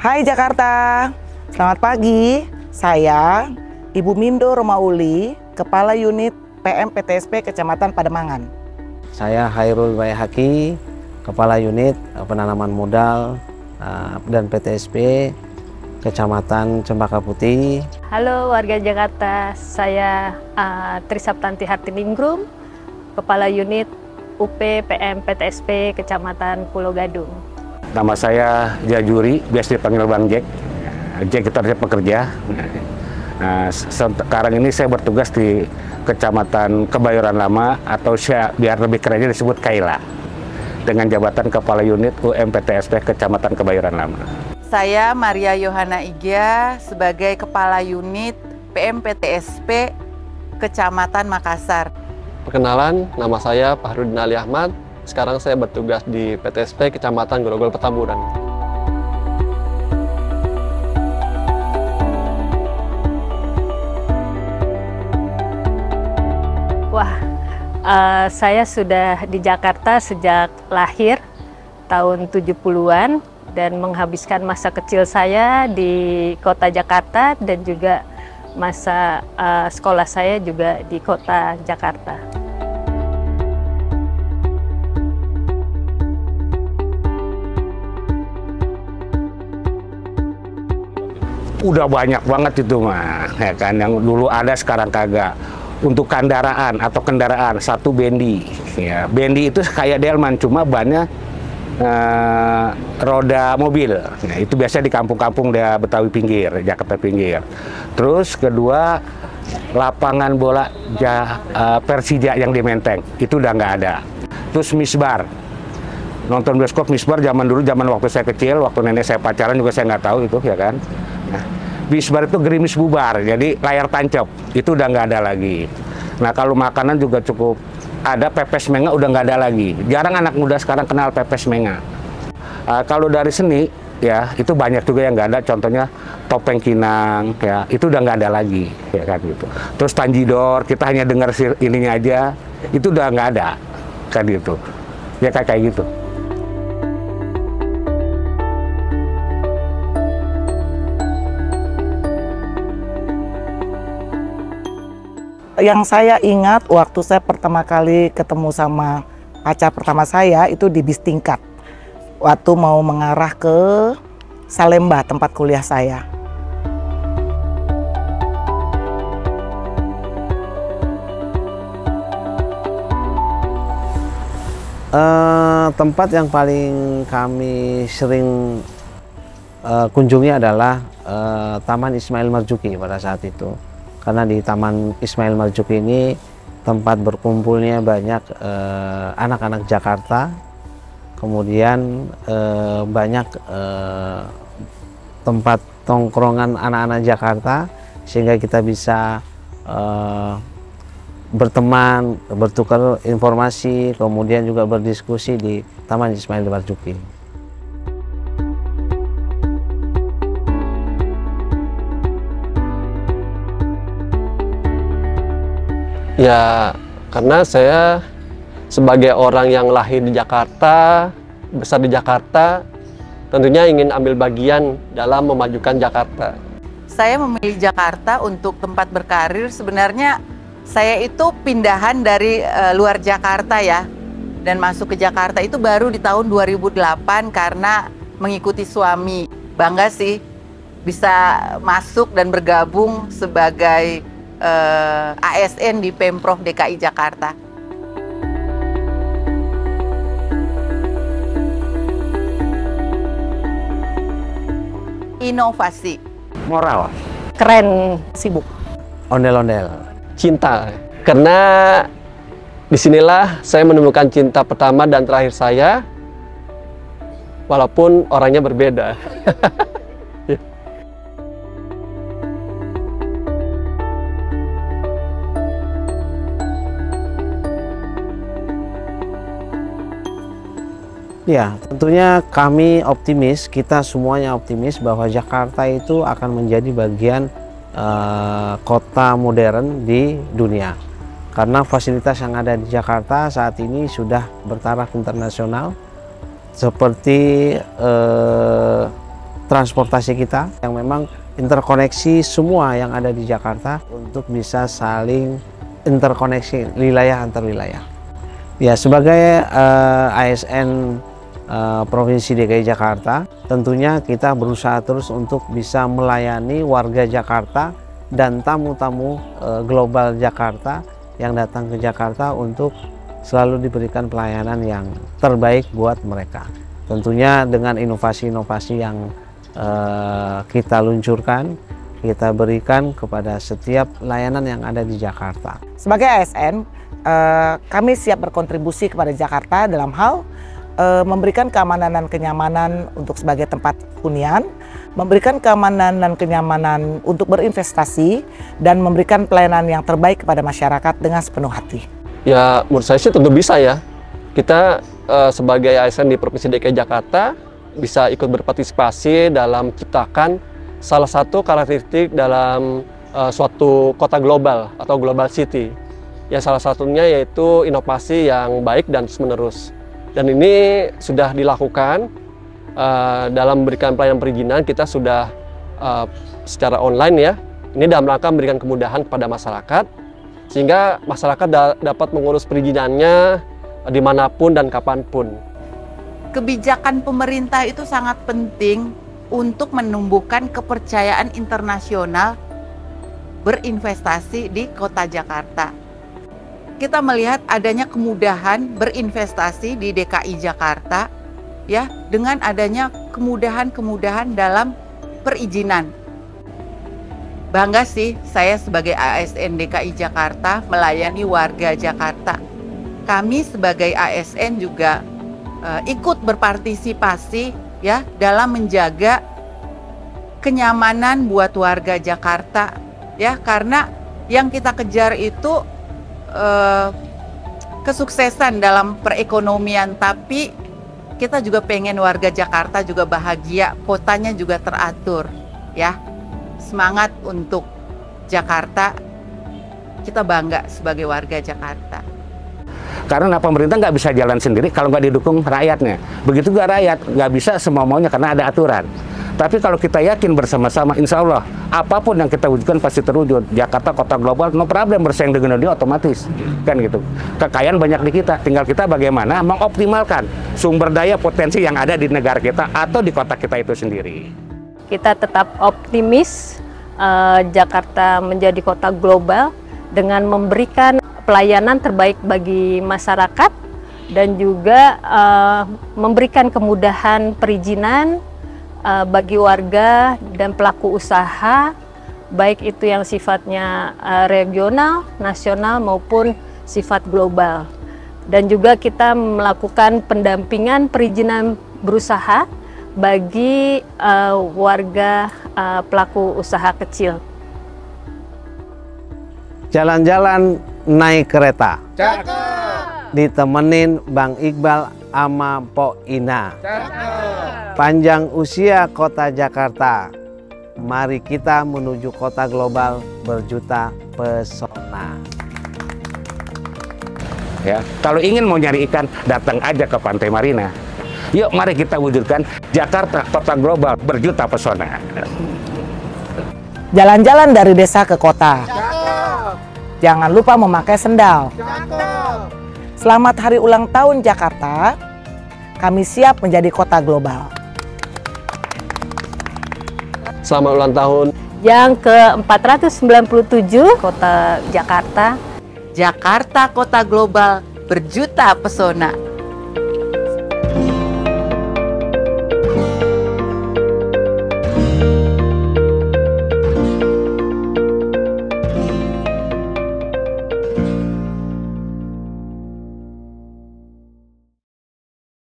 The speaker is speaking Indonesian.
Hai Jakarta, selamat pagi. Saya Ibu Mindo Romauli, Kepala Unit PMPTSP Kecamatan Pademangan. Saya Hairul Bayhaqi, Kepala Unit Penanaman Modal dan PTSP Kecamatan Cempaka Putih. Halo warga Jakarta, saya Trisaptanti Hartiningrum, Kepala Unit UP PMPTSP Kecamatan Pulau Gadung. Nama saya Jajuri, biasa dipanggil Bang Jack. Jack itu artinya pekerja. Nah, sekarang ini saya bertugas di Kecamatan Kebayoran Lama, atau biar lebih kerennya disebut Kaila, dengan jabatan Kepala Unit UMPTSP Kecamatan Kebayoran Lama. Saya Maria Yohana Igia sebagai Kepala Unit PMPTSP Kecamatan Makassar. Perkenalan, nama saya Fahrudin Ali Ahmad. Sekarang saya bertugas di PTSP Kecamatan Grogol Petamburan. Wah, saya sudah di Jakarta sejak lahir tahun 70-an dan menghabiskan masa kecil saya di kota Jakarta dan juga masa sekolah saya juga di kota Jakarta. Udah banyak banget itu mah, ya kan, yang dulu ada sekarang kagak. Untuk kendaraan satu bendi, ya bendi itu kayak delman, cuma bannya roda mobil. Nah, itu biasa di kampung-kampung dia Betawi pinggir, Jakarta pinggir. Terus kedua, lapangan bola Persija yang di Menteng itu udah nggak ada. Terus misbar, nonton bioskop misbar zaman dulu, zaman waktu saya kecil, waktu nenek saya pacaran juga saya nggak tahu itu, ya kan. Nah, misbar itu gerimis bubar, jadi layar tancap itu udah nggak ada lagi. Nah, kalau makanan juga cukup ada, pepes menga udah nggak ada lagi. Jarang anak muda sekarang kenal pepes menga. Kalau dari seni, ya itu banyak juga yang nggak ada. Contohnya topeng Kinang, ya itu udah nggak ada lagi, ya kan gitu. Terus tanjidor, kita hanya dengar ininya aja, itu udah nggak ada, kan gitu. Ya kayak gitu. Yang saya ingat waktu saya pertama kali ketemu sama pacar pertama saya itu di bis tingkat. Waktu mau mengarah ke Salemba, tempat kuliah saya. Tempat yang paling kami sering kunjungi adalah Taman Ismail Marzuki pada saat itu. Karena di Taman Ismail Marzuki ini tempat berkumpulnya banyak anak-anak Jakarta, kemudian banyak tempat tongkrongan anak-anak Jakarta, sehingga kita bisa berteman, bertukar informasi, kemudian juga berdiskusi di Taman Ismail Marzuki. Ya, karena saya sebagai orang yang lahir di Jakarta, besar di Jakarta, tentunya ingin ambil bagian dalam memajukan Jakarta. Saya memilih Jakarta untuk tempat berkarir. Sebenarnya saya itu pindahan dari luar Jakarta ya, dan masuk ke Jakarta itu baru di tahun 2008 karena mengikuti suami. Bangga sih bisa masuk dan bergabung sebagai ASN di Pemprov DKI Jakarta. Inovasi. Moral. Keren, sibuk. Ondel-ondel. Cinta, karena disinilah saya menemukan cinta pertama dan terakhir saya, walaupun orangnya berbeda. Ya, tentunya kami optimis, kita semuanya optimis bahwa Jakarta itu akan menjadi bagian kota modern di dunia. Karena fasilitas yang ada di Jakarta saat ini sudah bertaraf internasional, seperti transportasi kita yang memang interkoneksi semua yang ada di Jakarta untuk bisa saling interkoneksi wilayah antar wilayah. Ya, sebagai ASN Provinsi DKI Jakarta, tentunya kita berusaha terus untuk bisa melayani warga Jakarta dan tamu-tamu global Jakarta yang datang ke Jakarta untuk selalu diberikan pelayanan yang terbaik buat mereka. Tentunya dengan inovasi-inovasi yang kita luncurkan, kita berikan kepada setiap layanan yang ada di Jakarta. Sebagai ASN, kami siap berkontribusi kepada Jakarta dalam hal memberikan keamanan dan kenyamanan untuk sebagai tempat hunian, memberikan keamanan dan kenyamanan untuk berinvestasi, dan memberikan pelayanan yang terbaik kepada masyarakat dengan sepenuh hati. Ya, menurut saya sih tentu bisa ya. Kita sebagai ASN di Provinsi DKI Jakarta bisa ikut berpartisipasi dalam menciptakan salah satu karakteristik dalam suatu kota global atau global city. Ya, salah satunya yaitu inovasi yang baik dan terus-menerus. Dan ini sudah dilakukan dalam memberikan pelayanan perizinan. Kita sudah secara online ya. Ini dalam rangka memberikan kemudahan kepada masyarakat, sehingga masyarakat dapat mengurus perizinannya dimanapun dan kapanpun. Kebijakan pemerintah itu sangat penting untuk menumbuhkan kepercayaan internasional berinvestasi di kota Jakarta. Kita melihat adanya kemudahan berinvestasi di DKI Jakarta ya, dengan adanya kemudahan-kemudahan dalam perizinan. Bangga sih saya sebagai ASN DKI Jakarta melayani warga Jakarta. Kami sebagai ASN juga ikut berpartisipasi ya dalam menjaga kenyamanan buat warga Jakarta ya, karena yang kita kejar itu kesuksesan dalam perekonomian, tapi kita juga pengen warga Jakarta juga bahagia, kotanya juga teratur ya. Semangat untuk Jakarta, kita bangga sebagai warga Jakarta. Karena pemerintah nggak bisa jalan sendiri kalau nggak didukung rakyatnya. Begitu juga rakyat nggak bisa semau-maunya karena ada aturan. Tapi kalau kita yakin bersama-sama, insya Allah apapun yang kita wujudkan pasti terwujud. Jakarta kota global, no problem, bersaing dengan dunia otomatis, kan gitu. Kekayaan banyak di kita, tinggal kita bagaimana mengoptimalkan sumber daya potensi yang ada di negara kita atau di kota kita itu sendiri. Kita tetap optimis Jakarta menjadi kota global dengan memberikan pelayanan terbaik bagi masyarakat dan juga memberikan kemudahan perizinan bagi warga dan pelaku usaha, baik itu yang sifatnya regional, nasional maupun sifat global. Dan juga kita melakukan pendampingan perizinan berusaha bagi warga pelaku usaha kecil. Jalan-jalan naik kereta. Cakep. Ditemenin Bang Iqbal ama Pok Ina. Cakep. Panjang usia kota Jakarta. Mari kita menuju kota global berjuta pesona. Ya, kalau ingin mau nyari ikan, datang aja ke Pantai Marina. Yuk, mari kita wujudkan Jakarta kota global berjuta pesona. Jalan-jalan dari desa ke kota. Jangan lupa memakai sendal. Selamat hari ulang tahun Jakarta. Kami siap menjadi kota global. Selamat ulang tahun Yang ke-497 kota Jakarta. Jakarta kota global berjuta pesona.